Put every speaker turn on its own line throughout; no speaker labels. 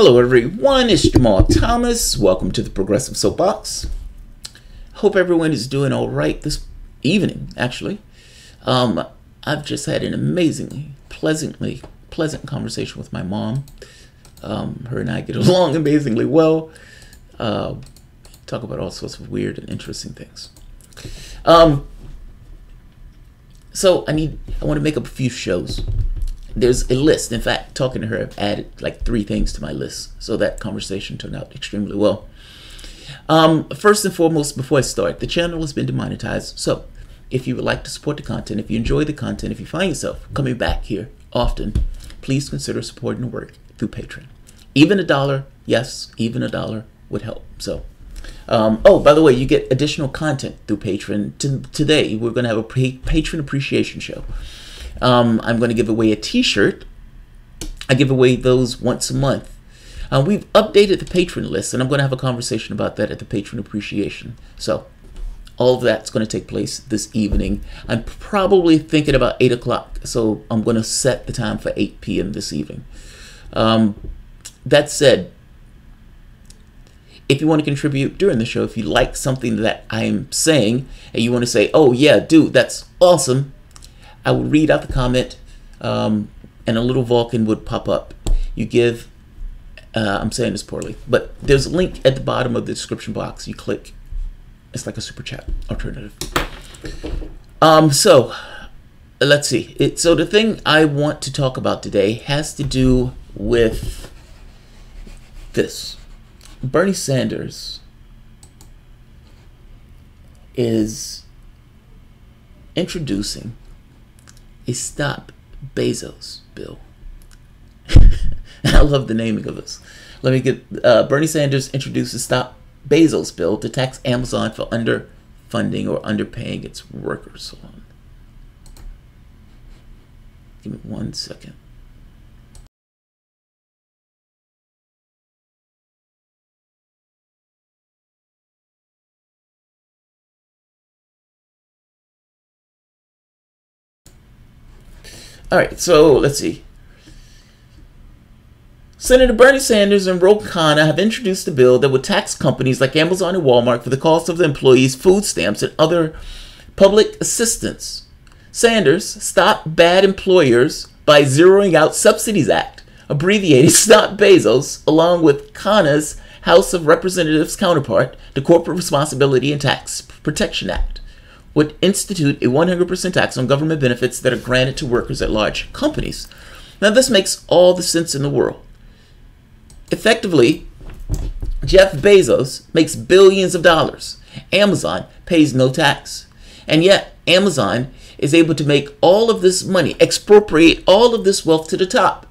Hello everyone, it's Jamarl Thomas. Welcome to the Progressive Soapbox. Hope everyone is doing all right this evening, actually. I've just had an amazingly, pleasant conversation with my mom. Her and I get along amazingly well. Talk about all sorts of weird and interesting things. So I want to make up a few shows. There's a list. In fact, talking to her, I've added like 3 things to my list. So that conversation turned out extremely well. First and foremost, before I start, the channel has been demonetized. So if you would like to support the content, if you enjoy the content, if you find yourself coming back here often, please consider supporting the work through Patreon. Even $1, yes, even $1 would help. So, oh, by the way, you get additional content through Patreon. Today, we're going to have a patron appreciation show. I'm going to give away a t-shirt. I give away those once a month. We've updated the patron list, and I'm going to have a conversation about that at the patron appreciation. So all of that's going to take place this evening. I'm probably thinking about 8 o'clock, so I'm going to set the time for 8 p.m. this evening. That said, if you want to contribute during the show, if you like something that I'm saying, and you want to say, oh yeah, dude, that's awesome, I will read out the comment, and a little Vulcan would pop up. You give, I'm saying this poorly, but there's a link at the bottom of the description box. You click, it's like a super chat alternative. So let's see. So the thing I want to talk about today has to do with this. Bernie Sanders is introducing a Stop Bezos bill. I love the naming of this. Let me get Bernie Sanders introduced a Stop Bezos bill to tax Amazon for underfunding or underpaying its workers. Hold on. Give me 1 second. All right, so let's see. Senator Bernie Sanders and Ro Khanna have introduced a bill that would tax companies like Amazon and Walmart for the cost of the employees' food stamps and other public assistance. Sanders, Stop Bad Employers by Zeroing Out Subsidies Act, abbreviated Stop Bezos, along with Khanna's House of Representatives counterpart, the Corporate Responsibility and Tax Protection Act, would institute a 100% tax on government benefits that are granted to workers at large companies. Now, this makes all the sense in the world. Effectively, Jeff Bezos makes billions of dollars. Amazon pays no tax. And yet, Amazon is able to make all of this money, expropriate all of this wealth to the top.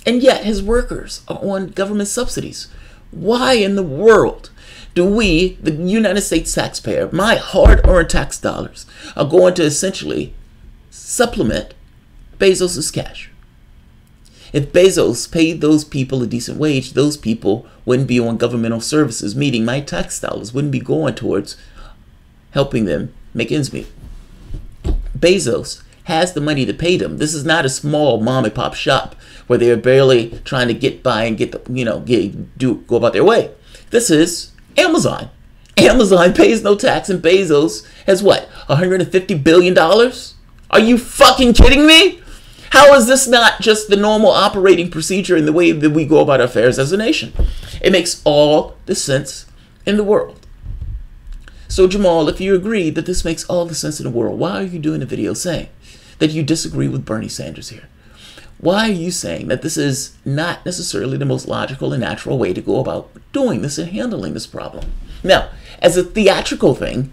And yet, his workers are on government subsidies. Why in the world do we, the United States taxpayer, my hard-earned tax dollars, are going to essentially supplement Bezos' cash? If Bezos paid those people a decent wage, those people wouldn't be on governmental services, meaning my tax dollars wouldn't be going towards helping them make ends meet. Bezos has the money to pay them. This is not a small mom and pop shop where they're barely trying to get by and get the, go about their way. This is Amazon. Amazon pays no tax, and Bezos has what, $150 billion? Are you fucking kidding me? How is this not just the normal operating procedure in the way that we go about our affairs as a nation? It makes all the sense in the world. So Jamal, if you agree that this makes all the sense in the world, why are you doing a video saying that you disagree with Bernie Sanders here? Why are you saying that this is not necessarily the most logical and natural way to go about doing this and handling this problem? Now, as a theatrical thing,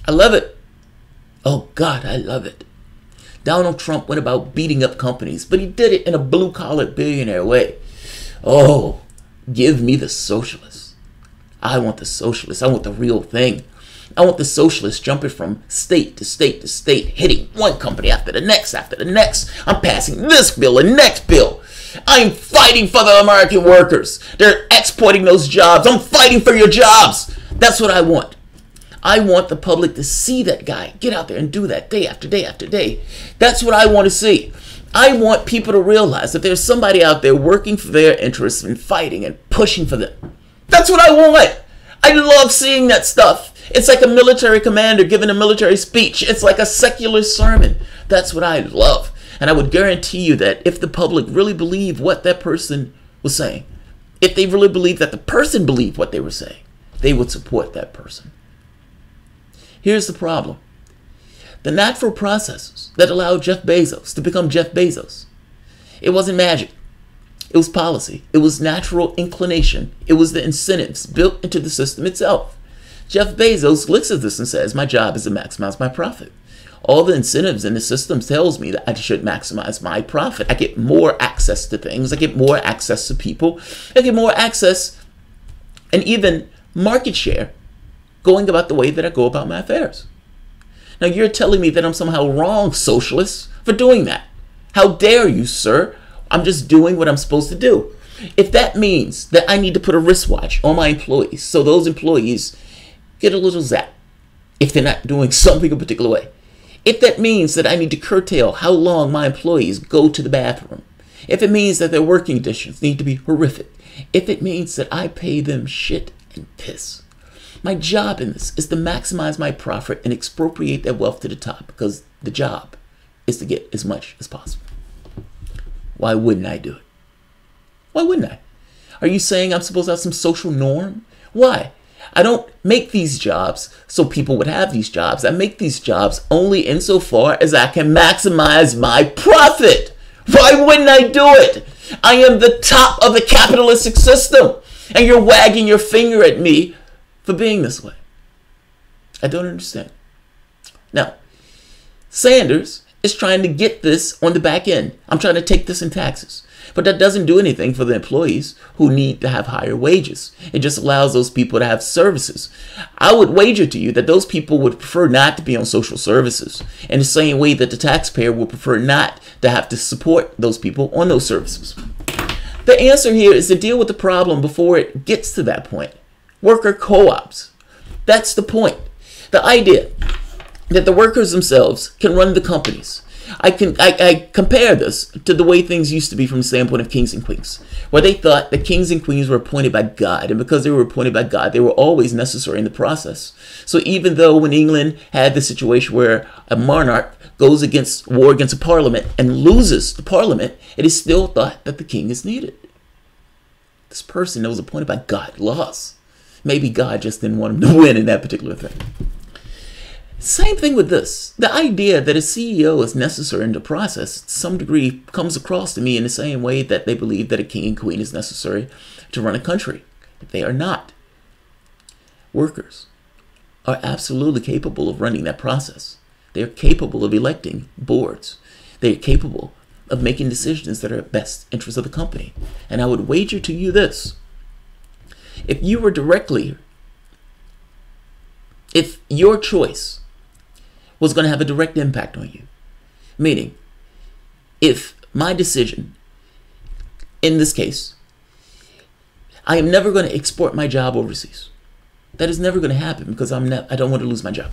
I love it. Oh God, I love it. Donald Trump went about beating up companies, but he did it in a blue-collar billionaire way. Oh, give me the socialists. I want the socialists. I want the real thing. I want the socialists jumping from state to state to state, hitting one company after the next after the next. I'm passing this bill and next bill. I'm fighting for the American workers. They're exporting those jobs. I'm fighting for your jobs. That's what I want. I want the public to see that guy get out there and do that day after day after day. That's what I want to see. I want people to realize that there's somebody out there working for their interests and fighting and pushing for them. That's what I want. I love seeing that stuff. It's like a military commander giving a military speech. It's like a secular sermon. That's what I love. And I would guarantee you that if the public really believed what that person was saying, if they really believed that the person believed what they were saying, they would support that person. Here's the problem. The natural processes that allowed Jeff Bezos to become Jeff Bezos, it wasn't magic. It was policy. It was natural inclination. It was the incentives built into the system itself. Jeff Bezos looks at this and says, my job is to maximize my profit. All the incentives in the system tells me that I should maximize my profit. I get more access to things. I get more access to people. I get more access and even market share going about the way that I go about my affairs. Now you're telling me that I'm somehow wrong, socialist, for doing that. How dare you, sir? I'm just doing what I'm supposed to do. If that means that I need to put a wristwatch on my employees so those employees get a little zap if they're not doing something a particular way. If that means that I need to curtail how long my employees go to the bathroom. If it means that their working conditions need to be horrific. If it means that I pay them shit and piss. My job in this is to maximize my profit and expropriate that wealth to the top, because the job is to get as much as possible. Why wouldn't I do it? Why wouldn't I? Are you saying I'm supposed to have some social norm? Why? I don't make these jobs so people would have these jobs. I make these jobs only insofar as I can maximize my profit. Why wouldn't I do it? I am the top of the capitalistic system, and you're wagging your finger at me for being this way. I don't understand. Now, Sanders is trying to get this on the back end. I'm trying to take this in taxes. But that doesn't do anything for the employees who need to have higher wages. It just allows those people to have services. I would wager to you that those people would prefer not to be on social services in the same way that the taxpayer would prefer not to have to support those people on those services. The answer here is to deal with the problem before it gets to that point. Worker co-ops. That's the point. The idea that the workers themselves can run the companies. I compare this to the way things used to be from the standpoint of kings and queens, where they thought that kings and queens were appointed by God, and because they were appointed by God, they were always necessary in the process. So even though when England had the situation where a monarch goes against war against a parliament and loses the parliament, it is still thought that the king is needed. This person that was appointed by God lost. Maybe God just didn't want him to win in that particular thing. Same thing with this. The idea that a CEO is necessary in the process, to some degree, comes across to me in the same way that they believe that a king and queen is necessary to run a country. They are not. Workers are absolutely capable of running that process. They are capable of electing boards. They are capable of making decisions that are in the best interest of the company. And I would wager to you this. If you were directly, if your choice was going to have a direct impact on you. Meaning, if my decision, in this case, I am never going to export my job overseas. That is never going to happen because I don't want to lose my job.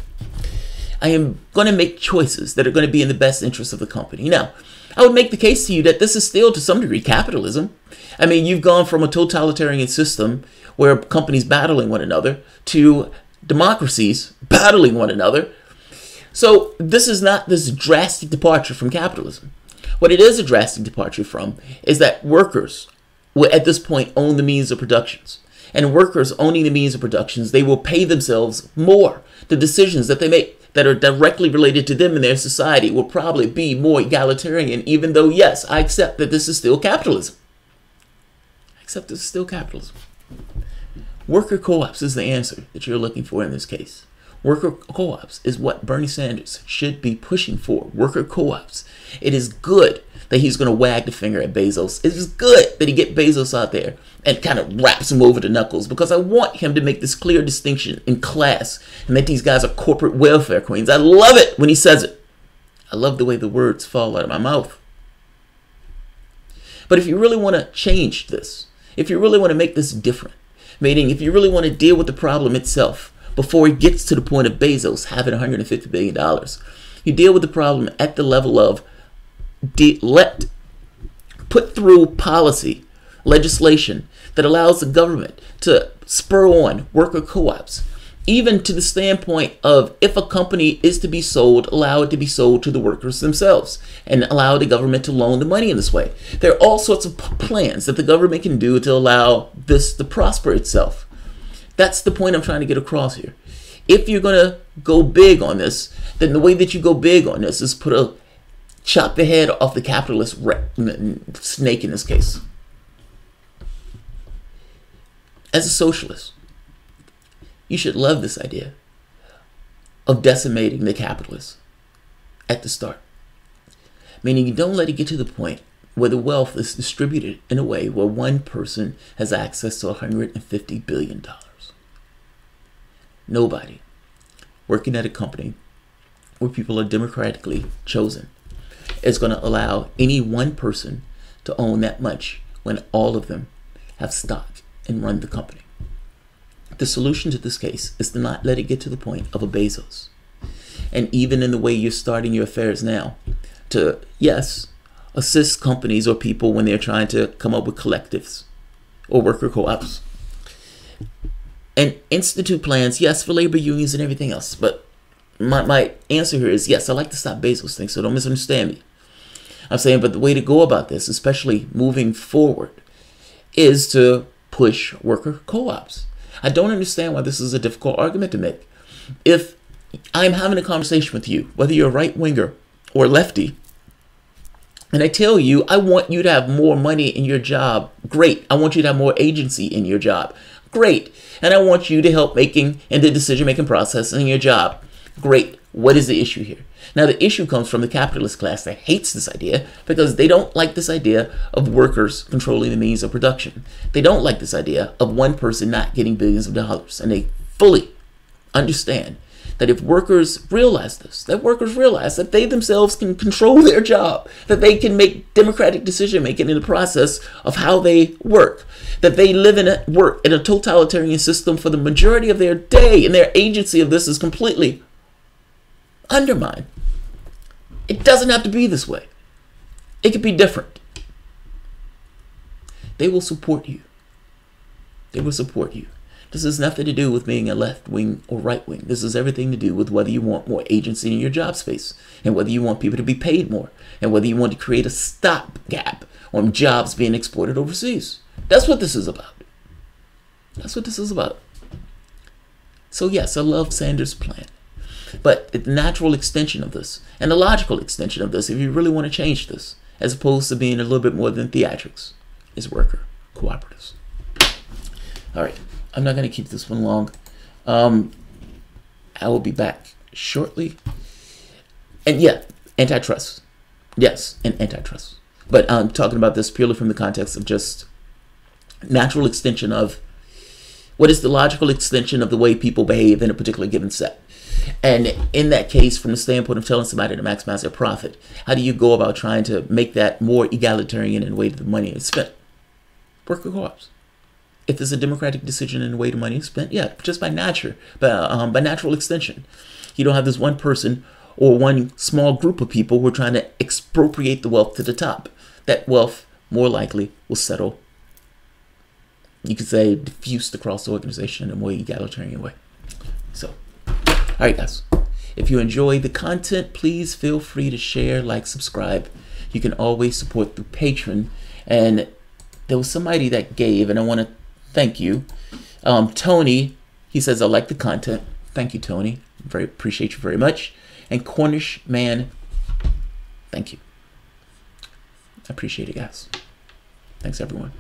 I am going to make choices that are going to be in the best interest of the company. Now, I would make the case to you that this is still, to some degree, capitalism. I mean, you've gone from a totalitarian system where companies battling one another to democracies battling one another. So this is not this drastic departure from capitalism. What it is a drastic departure from is that workers will at this point own the means of productions. And workers owning the means of productions, they will pay themselves more. The decisions that they make that are directly related to them and their society will probably be more egalitarian, even though, yes, I accept that this is still capitalism. I accept this is still capitalism. Worker co-ops is the answer that you're looking for in this case. Worker co-ops is what Bernie Sanders should be pushing for. Worker co-ops. It is good that he's going to wag the finger at Bezos. It is good that he get Bezos out there and kind of wraps him over the knuckles, because I want him to make this clear distinction in class and that these guys are corporate welfare queens. I love it when he says it. I love the way the words fall out of my mouth. But if you really want to change this, if you really want to make this different, meaning if you really want to deal with the problem itself, before it gets to the point of Bezos having $150 billion. You deal with the problem at the level of put through policy, legislation that allows the government to spur on worker co-ops, even to the standpoint of if a company is to be sold, allow it to be sold to the workers themselves and allow the government to loan the money in this way. There are all sorts of plans that the government can do to allow this to prosper itself. That's the point I'm trying to get across here. If you're going to go big on this, then the way that you go big on this is chop the head off the capitalist snake in this case. As a socialist, you should love this idea of decimating the capitalists at the start. Meaning you don't let it get to the point where the wealth is distributed in a way where one person has access to $150 billion. Nobody working at a company where people are democratically chosen is going to allow any one person to own that much when all of them have stock and run the company. The solution to this case is to not let it get to the point of a Bezos. And even in the way you're starting your affairs now, to, yes, assist companies or people when they're trying to come up with collectives or worker co-ops. And institute plans, yes, for labor unions and everything else. But my answer here is, yes, I like to stop Bezos things, so don't misunderstand me. I'm saying, but the way to go about this, especially moving forward, is to push worker co-ops. I don't understand why this is a difficult argument to make. If I'm having a conversation with you, whether you're a right-winger or lefty, and I tell you, I want you to have more money in your job, great. I want you to have more agency in your job, great. And I want you to help making in the decision-making process in your job, great. What is the issue here? Now, the issue comes from the capitalist class that hates this idea because they don't like this idea of workers controlling the means of production. They don't like this idea of one person not getting billions of dollars. And they fully understand that if workers realize this, that workers realize that they themselves can control their job, that they can make democratic decision making in the process of how they work, that they live in work in a totalitarian system for the majority of their day, and their agency of this is completely undermined. It doesn't have to be this way. It could be different. They will support you. They will support you. This has nothing to do with being a left wing or right wing. This has everything to do with whether you want more agency in your job space and whether you want people to be paid more and whether you want to create a stopgap on jobs being exported overseas. That's what this is about. That's what this is about. So yes, I love Sanders' plan. But the natural extension of this and the logical extension of this, if you really want to change this, as opposed to being a little bit more than theatrics, is worker cooperatives. All right. I'm not going to keep this one long. I will be back shortly. And yeah, antitrust. Yes, and antitrust. But I'm talking about this purely from the context of just natural extension of what is the logical extension of the way people behave in a particular given set. And in that case, from the standpoint of telling somebody to maximize their profit, how do you go about trying to make that more egalitarian in the way that the money is spent? Worker co-ops. If there's a democratic decision in the way the money is spent, yeah, just by nature, by natural extension. You don't have this one person or one small group of people who are trying to expropriate the wealth to the top. That wealth, more likely, will settle, you could say, diffused across the organization in a more egalitarian way. So, all right, guys. If you enjoy the content, please feel free to share, like, subscribe. You can always support through Patreon. And there was somebody that gave, and I want to thank you. Tony, he says, I like the content. Thank you, Tony. Appreciate you very much. And Cornish Man, thank you. I appreciate it, guys. Thanks, everyone.